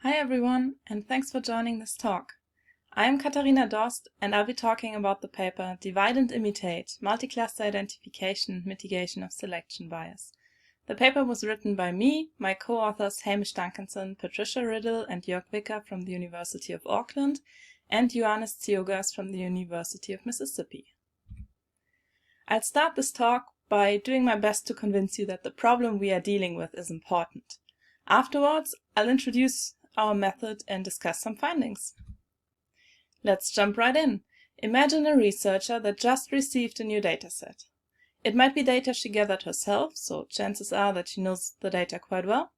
Hi everyone, and thanks for joining this talk. I am Katharina Dost, and I'll be talking about the paper Divide and Imitate, Multi-Cluster Identification and Mitigation of Selection Bias. The paper was written by me, my co-authors Hamish, Duncanson, Patricia Riddle and Jörg Wicker from the University of Auckland, and Ioannis Ziogas from the University of Mississippi. I'll start this talk by doing my best to convince you that the problem we are dealing with is important. Afterwards, I'll introduce our method and discuss some findings. Let's jump right in. Imagine a researcher that just received a new dataset. It might be data she gathered herself, so chances are that she knows the data quite well.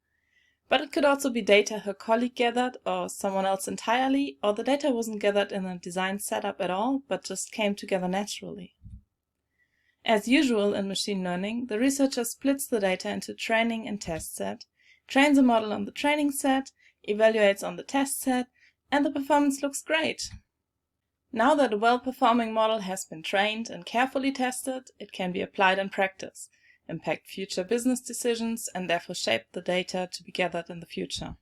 But it could also be data her colleague gathered, or someone else entirely, or the data wasn't gathered in a design setup at all, but just came together naturally. As usual in machine learning, the researcher splits the data into training and test set, trains a model on the training set, evaluates on the test set, and the performance looks great. Now that a well-performing model has been trained and carefully tested, it can be applied in practice, impact future business decisions, and therefore shape the data to be gathered in the future.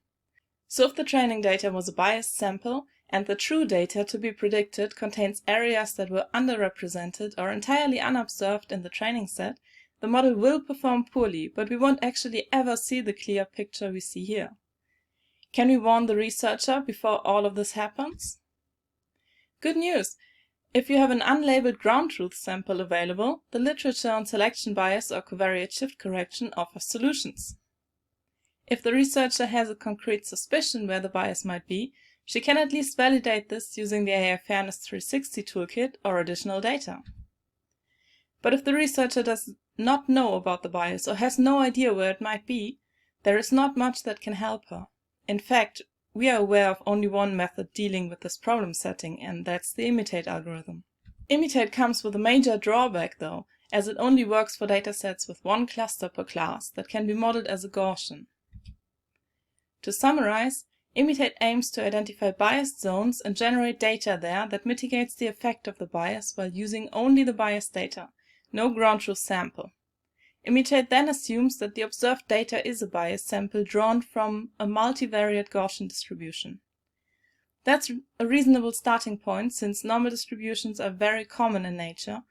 So if the training data was a biased sample, and the true data to be predicted contains areas that were underrepresented or entirely unobserved in the training set, the model will perform poorly, but we won't actually ever see the clear picture we see here. Can we warn the researcher before all of this happens? Good news! If you have an unlabeled ground truth sample available, the literature on selection bias or covariate shift correction offers solutions. If the researcher has a concrete suspicion where the bias might be, she can at least validate this using the AI Fairness 360 toolkit or additional data. But if the researcher does not know about the bias or has no idea where it might be, there is not much that can help her. In fact, we are aware of only one method dealing with this problem setting, and that's the Imitate algorithm. Imitate comes with a major drawback though, as it only works for datasets with one cluster per class that can be modeled as a Gaussian. To summarize, Imitate aims to identify biased zones and generate data there that mitigates the effect of the bias while using only the biased data, no ground truth sample. Imitate then assumes that the observed data is a biased sample drawn from a multivariate Gaussian distribution. That's a reasonable starting point since normal distributions are very common in nature,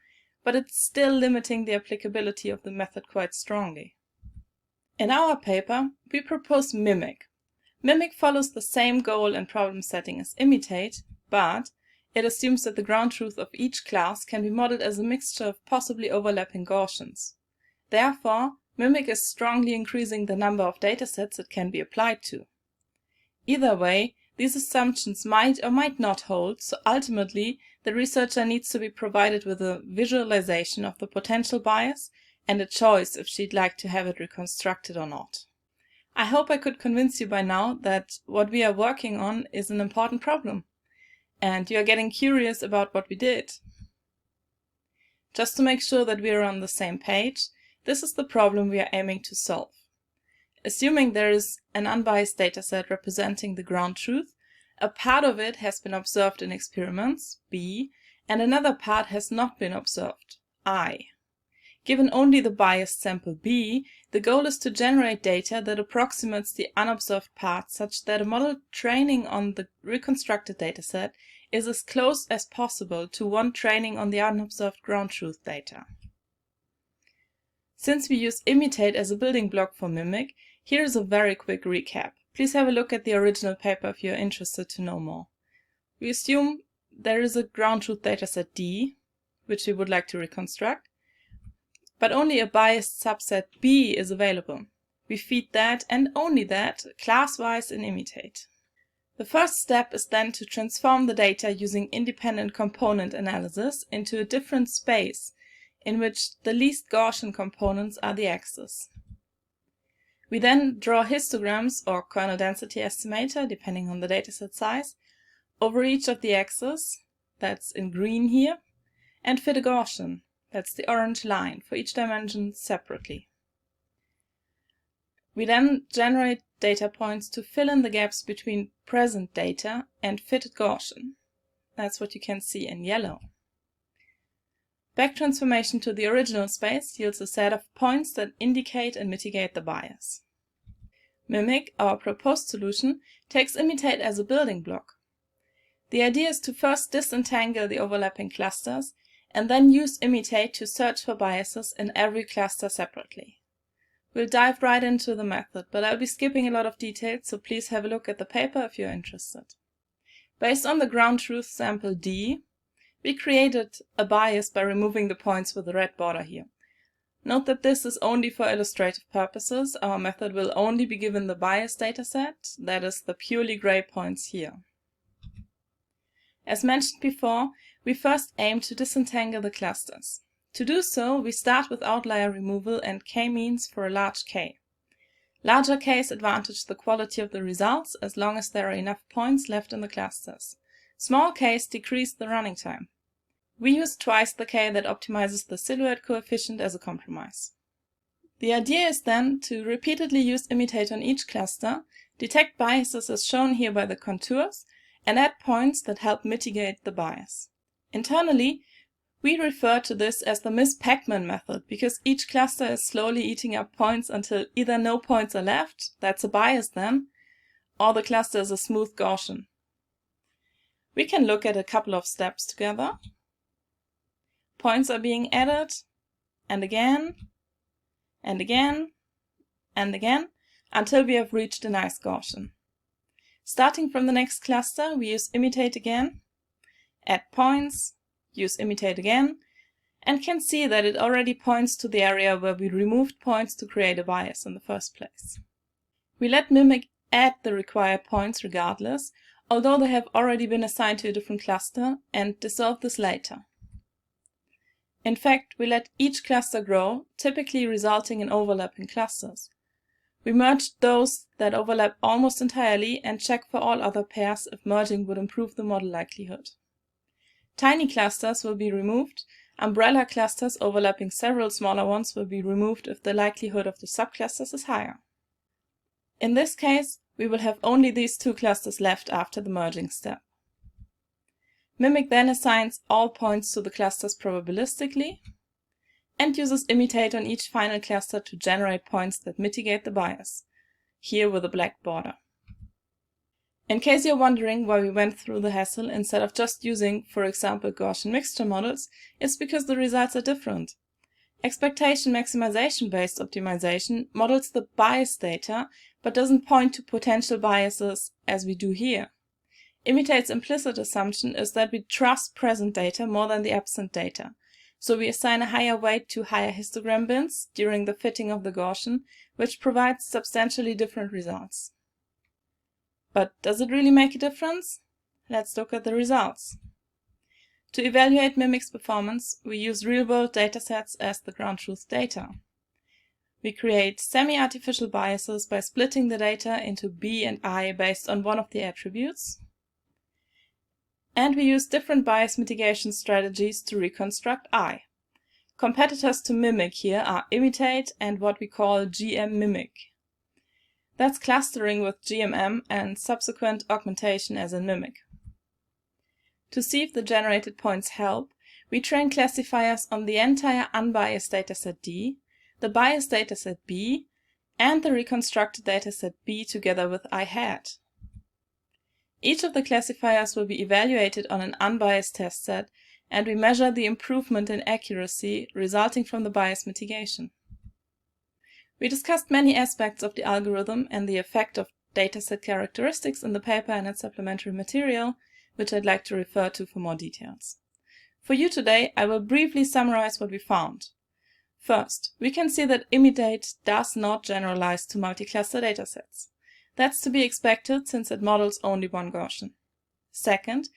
but it's still limiting the applicability of the method quite strongly. In our paper, we propose Mimic. Mimic follows the same goal and problem setting as Imitate, but it assumes that the ground truth of each class can be modeled as a mixture of possibly overlapping Gaussians. Therefore, Mimic is strongly increasing the number of datasets it can be applied to. Either way, these assumptions might or might not hold, so ultimately, the researcher needs to be provided with a visualization of the potential bias and a choice if she'd like to have it reconstructed or not. I hope I could convince you by now that what we are working on is an important problem, and you are getting curious about what we did. Just to make sure that we are on the same page, this is the problem we are aiming to solve. Assuming there is an unbiased dataset representing the ground truth, a part of it has been observed in experiments, B, and another part has not been observed, I. Given only the biased sample B, the goal is to generate data that approximates the unobserved part such that a model training on the reconstructed dataset is as close as possible to one training on the unobserved ground truth data. Since we use Imitate as a building block for Mimic, here is a very quick recap. Please have a look at the original paper if you are interested to know more. We assume there is a ground truth dataset D, which we would like to reconstruct, but only a biased subset B is available. We feed that and only that class-wise in Imitate. The first step is then to transform the data using independent component analysis into a different space in which the least Gaussian components are the axes. We then draw histograms or kernel density estimator, depending on the dataset size, over each of the axes, that's in green here, and fit a Gaussian, that's the orange line, for each dimension separately. We then generate data points to fill in the gaps between present data and fitted Gaussian. That's what you can see in yellow. Back transformation to the original space yields a set of points that indicate and mitigate the bias. Mimic, our proposed solution, takes Imitate as a building block. The idea is to first disentangle the overlapping clusters and then use Imitate to search for biases in every cluster separately. We'll dive right into the method, but I'll be skipping a lot of details, so please have a look at the paper if you're interested. Based on the ground truth sample D, we created a bias by removing the points with the red border here. Note that this is only for illustrative purposes. Our method will only be given the bias dataset, that is the purely gray points here. As mentioned before, we first aim to disentangle the clusters. To do so, we start with outlier removal and k-means for a large K. Larger Ks advantage the quality of the results as long as there are enough points left in the clusters. Small Ks decrease the running time. We use twice the K that optimizes the silhouette coefficient as a compromise. The idea is then to repeatedly use Imitate on each cluster, detect biases as shown here by the contours, and add points that help mitigate the bias. Internally, we refer to this as the Miss Pac-Man method because each cluster is slowly eating up points until either no points are left, that's a bias then, or the cluster is a smooth Gaussian. We can look at a couple of steps together. Points are being added, and again, and again, and again, until we have reached a nice Gaussian. Starting from the next cluster, we use Imitate again, add points, use Imitate again, and can see that it already points to the area where we removed points to create a bias in the first place. We let Mimic add the required points regardless, although they have already been assigned to a different cluster, and dissolve this later. In fact, we let each cluster grow, typically resulting in overlapping clusters. We merged those that overlap almost entirely and check for all other pairs if merging would improve the model likelihood. Tiny clusters will be removed. Umbrella clusters overlapping several smaller ones will be removed if the likelihood of the subclusters is higher. In this case, we will have only these two clusters left after the merging step. Mimic then assigns all points to the clusters probabilistically and uses Imitate on each final cluster to generate points that mitigate the bias, here with a black border. In case you're wondering why we went through the hassle instead of just using, for example, Gaussian mixture models, it's because the results are different. Expectation maximization-based optimization models the bias data, but doesn't point to potential biases as we do here. Imitate's implicit assumption is that we trust present data more than the absent data, so we assign a higher weight to higher histogram bins during the fitting of the Gaussian, which provides substantially different results. But does it really make a difference? Let's look at the results. To evaluate Mimic's performance, we use real-world datasets as the ground truth data. We create semi-artificial biases by splitting the data into B and I based on one of the attributes. And we use different bias mitigation strategies to reconstruct I. Competitors to Mimic here are Imitate and what we call GM Mimic. That's clustering with GMM and subsequent augmentation as in Mimic. To see if the generated points help, we train classifiers on the entire unbiased dataset D, the biased dataset B, and the reconstructed dataset B together with I hat. Each of the classifiers will be evaluated on an unbiased test set, and we measure the improvement in accuracy resulting from the bias mitigation. We discussed many aspects of the algorithm and the effect of dataset characteristics in the paper and its supplementary material, which I'd like to refer to for more details. For you today, I will briefly summarize what we found. First, we can see that Imitate does not generalize to multi-cluster datasets. That's to be expected since it models only one Gaussian. Second,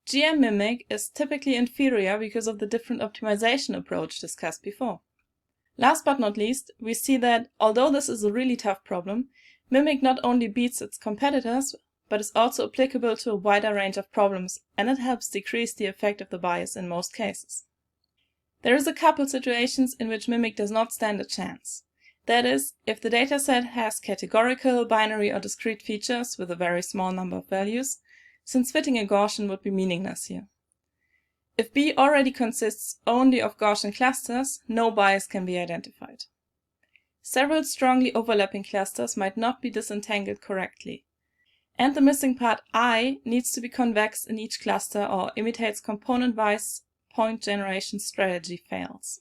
GM Mimic is typically inferior because of the different optimization approach discussed before. Last but not least, we see that, although this is a really tough problem, Mimic not only beats its competitors, but is also applicable to a wider range of problems, and it helps decrease the effect of the bias in most cases. There is a couple situations in which Mimic does not stand a chance. That is, if the dataset has categorical, binary, or discrete features with a very small number of values, since fitting a Gaussian would be meaningless here. If B already consists only of Gaussian clusters, no bias can be identified. Several strongly overlapping clusters might not be disentangled correctly. And the missing part I needs to be convex in each cluster, or Imitate's component-wise point generation strategy fails.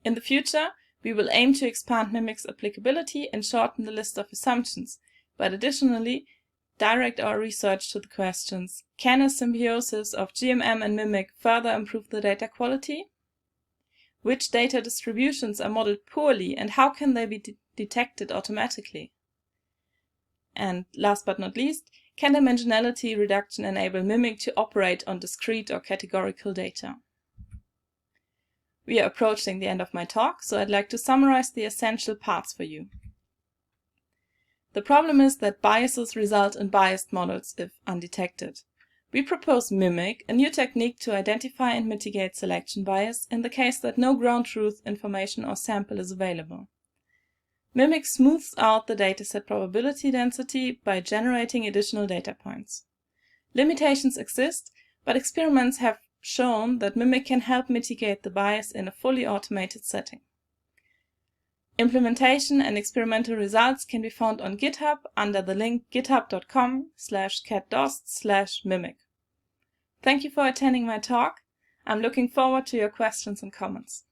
In the future, we will aim to expand Mimic's applicability and shorten the list of assumptions, but additionally direct our research to the questions: can a symbiosis of GMM and Mimic further improve the data quality? Which data distributions are modeled poorly, and how can they be detected automatically? And last but not least, can dimensionality reduction enable Mimic to operate on discrete or categorical data? We are approaching the end of my talk, so I'd like to summarize the essential parts for you. The problem is that biases result in biased models if undetected. We propose Mimic, a new technique to identify and mitigate selection bias in the case that no ground truth information or sample is available. Mimic smooths out the dataset probability density by generating additional data points. Limitations exist, but experiments have shown that Mimic can help mitigate the bias in a fully automated setting. Implementation and experimental results can be found on GitHub under the link github.com/katdost/mimic. Thank you for attending my talk. I'm looking forward to your questions and comments.